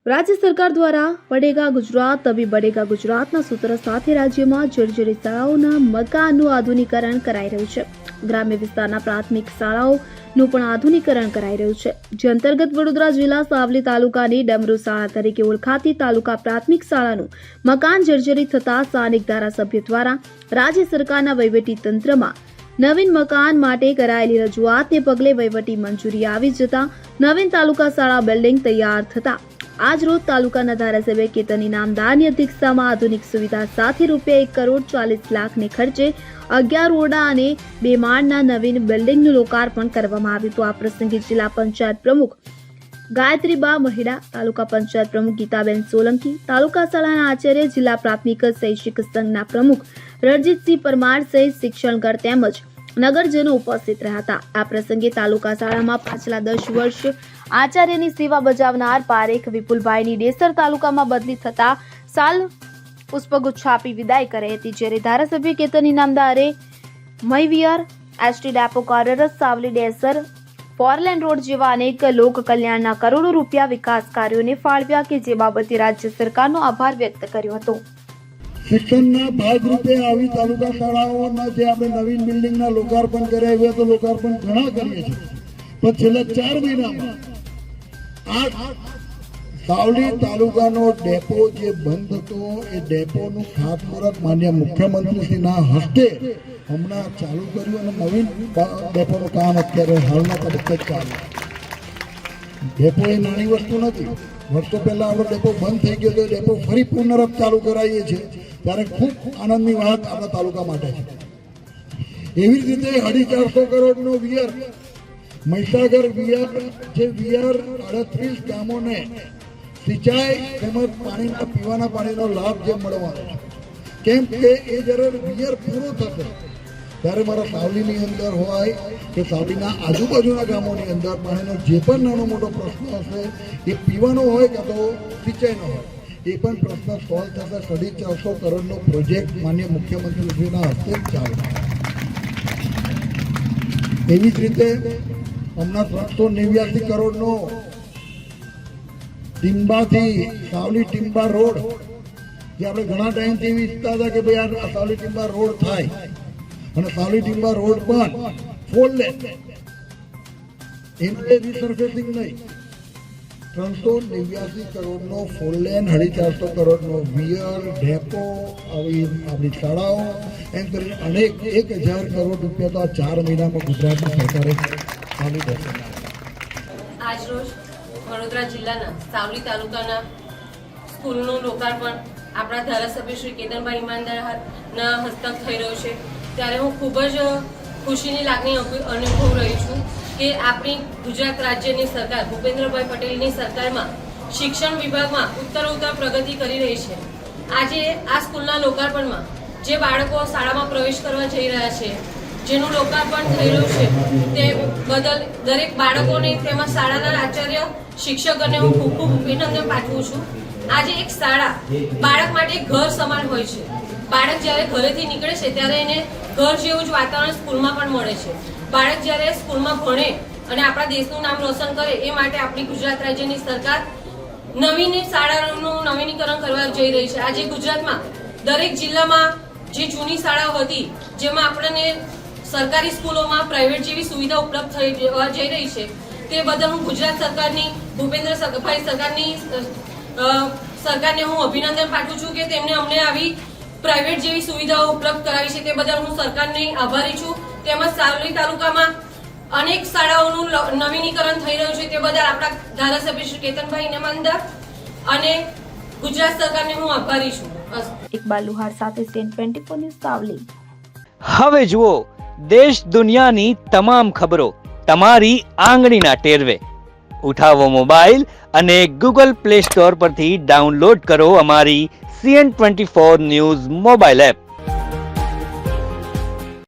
રાજ્ય સરકાર દ્વારા બનેગા ગુજરાત તभी બનેગા ગુજરાતના સૂત્ર સાથે રાજ્યમાં જર્જરિત શાળાઓના મકાનનું આધુનિકરણ કરાઈ રહ્યું છે. ગ્રામ્ય વિસ્તારના પ્રાથમિક શાળાઓનું પણ આધુનિકરણ કરાઈ રહ્યું છે, જે અંતર્ગત વડોદરા જિલ્લા સાવલી તાલુકાની ડમરૂ શાળા તરીકે ઓળખાતી તાલુકા પ્રાથમિક શાળાનું મકાન જર્જરિત થતા સ્થાનિક ધારાસભ્ય દ્વારા રાજ્ય સરકારના વહીવટી તંત્રમાં નવીન મકાન માટે કરાયેલી રજૂઆતને પગલે વહીવટી મંજૂરી આવી જતા નવીન તાલુકા શાળા બિલ્ડિંગ તૈયાર થતા આજ રોજ તાલુકાના ધારાસભ્ય કેતન ઇનામદારની અધ્યક્ષતામાં આધુનિક સુવિધા સાથે ₹1,40,00,000ને ખર્ચે 11 ઓરડા અને 2 માળના નવીન બિલ્ડિંગનું લોકાર્પણ કરવામાં આવ્યું હતું. આ પ્રસંગે જિલ્લા પંચાયત પ્રમુખ ગાયત્રીબા મહિડા, તાલુકા પંચાયત પ્રમુખ ગીતાબેન સોલંકી, તાલુકા શાળાના આચાર્ય, જિલ્લા પ્રાથમિક શૈક્ષિક સંઘના પ્રમુખ રણજીતસિંહ પરમાર સહિત શિક્ષણગણ તેમજ નગરજનો ઉપસ્થિત રહ્યા હતા. આ પ્રસંગે તાલુકા શાળામાં પાછલા 10 વર્ષ આચાર્યની સેવા બજાવનાર પારેખ વિપુલભાઈની ડેસર તાલુકામાં બદલી થતા સાલ પુષ્પગુચ્છ આપી વિદાય કરી હતી. જ્યારે ધારાસભ્ય કેતન ઇનામદારે મહીવિયર, એસટી ડેપો કાર્યરત, સાવલી ડેસર, ફોરલેન રોડ જેવા અનેક લોક કલ્યાણના કરોડો રૂપિયા વિકાસ કાર્યોને ફાળવ્યા કે જે બાબતે રાજ્ય સરકારનો આભાર વ્યક્ત કર્યો હતો. શિક્ષણના ભાગરૂપે આવી તાલુકા શાળાઓના જે આપણે નવીન બિલ્ડિંગના લોકાર્પણ કર્યા હોય તો લોકાર્પણ ઘણા કરીએ છીએ, પણ છેલ્લા 4 મહિનામાં આ સાવલી તાલુકાનો ડેપો જે બંધ હતો એ ડેપોનું ખાતમુહૂર્ત માન્ય મુખ્યમંત્રીશ્રીના હસ્તે હમણાં ચાલુ કર્યું અને નવીન ડેપોનું કામ અત્યારે હાલના તબક્કે ચાલુ. ડેપો એ નાની વસ્તુ નથી. વર્ષો પહેલા આપણો ડેપો બંધ થઈ ગયો તો ડેપો ફરી પુનઃ ચાલુ કરાવીએ છીએ ત્યારે ખૂબ આનંદની વાત આપણા તાલુકા માટે છે. એવી જ રીતે 450 કરોડનો વિયર મહીસાગર વિયર, જે વિયર 38 ગામોને સિંચાઈ તેમજ પાણીના પીવાના પાણીનો લાભ જે મળવાનો છે. કેમ કે એ જ્યારે વિયર પૂરો થશે ત્યારે મારા સાવલીની અંદર હોય કે સાવલીના આજુબાજુના ગામોની અંદર પાણીનો જે પણ નાનો મોટો પ્રશ્ન હશે એ પીવાનો હોય કે તો સિંચાઈનો હોય એ પણ પ્રશ્ન સોલ્વ થશે. 450 કરોડનો પ્રોજેક્ટ માન્ય મુખ્યમંત્રીશ્રીના હસ્તે ચાલુ. એવી જ રીતે હમણાં 389 કરોડનો ટીમ્બાથી સાવલી ટીમ્બા રોડ, જે આપણે ઘણા ટાઈમથી ઈચ્છતા હતા કે ભાઈ આ સાવલી ટીમ્બા રોડ થાય અને સાવલી ટીમ્બા રોડ પણ 4 લેન, એનું રિસર્ફેસિંગ નહીં, 389 કરોડનો 4 લેન, 450 કરોડનો વિયર, ડેપો, આપણી શાળાઓ, એમ કરી અનેક 1000 કરોડ રૂપિયા તો આ 4 મહિનામાં ગુજરાતની સરકારે ચાલી દેશે. આજ રોજ વડોદરા જિલ્લાના સાવલી તાલુકાના સ્કૂલનું લોકાર્પણ આપણા ધારાસભ્ય શ્રી કેતનભાઈ ઇનામદારના હસ્તક થઈ રહ્યું છે, ત્યારે હું ખૂબ જ ખુશીની લાગણી અનુભવ રહી છું કે આપણી ગુજરાત રાજ્યની સરકાર ભૂપેન્દ્રભાઈ પટેલની સરકારમાં શિક્ષણ વિભાગમાં ઉત્તરોત્તર પ્રગતિ કરી રહી છે. આજે આ સ્કૂલના લોકાર્પણમાં જે બાળકો શાળામાં પ્રવેશ કરવા જઈ રહ્યા છે, જેનું લોકાર્પણ થઈ રહ્યું છે, તે બદલ દરેક બાળકોને તેમાં શાળાના આચાર્ય, શિક્ષકોને હું ખૂબ ખૂબ અભિનંદન પાઠવું છું. આજે એક શાળા બાળક માટે ઘર સમાન હોય છે. બાળક જ્યારે ઘરેથી નીકળે છે ત્યારે એને ઘર જેવું જ વાતાવરણ સ્કૂલમાં પણ મળે છે. બાળક જ્યારે સ્કૂલમાં ભણે અને આપણા દેશનું નામ રોશન કરે એ માટે આપણી ગુજરાત રાજ્યની સરકાર નવીન શાળાઓનું નવીનીકરણ કરવા જઈ રહી છે. આજે ગુજરાતમાં દરેક જિલ્લામાં જે જૂની શાળાઓ હતી, જેમાં આપણને સરકારી સ્કૂલોમાં પ્રાઇવેટ જેવી સુવિધા ઉપલબ્ધ થઈ જઈ રહી છે, તે બદલ હું ગુજરાત સરકારની ભૂપેન્દ્રભાઈ સરકારને હું અભિનંદન પાઠવું છું કે તેમને અમને આવી પ્રાઇવેટ જેવી સુવિધાઓ ઉપલબ્ધ કરાવી છે. તે બદલ હું સરકારને આભારી છું. તેમજ સાવલી તાલુકામાં અનેક શાળાઓનું નવીનીકરણ થઈ રહ્યું છે, તે બદલ આપણા ધારાસભ્ય શ્રી કેતનભાઈ ઇનામદાર અને ગુજરાત સરકારને હું આભારી છું. ઇકબાલ લુહાર સાથે સ્ટેન 24 ન્યૂઝ સાવલી. હવે જુઓ દેશ દુનિયાની તમામ ખબરો તમારી આંગળીના ટેરવે. ઉઠાવો મોબાઈલ અને ગૂગલ પ્લે સ્ટોર પરથી ડાઉનલોડ કરો અમારી CN24 ન્યૂઝ મોબાઈલ એપ.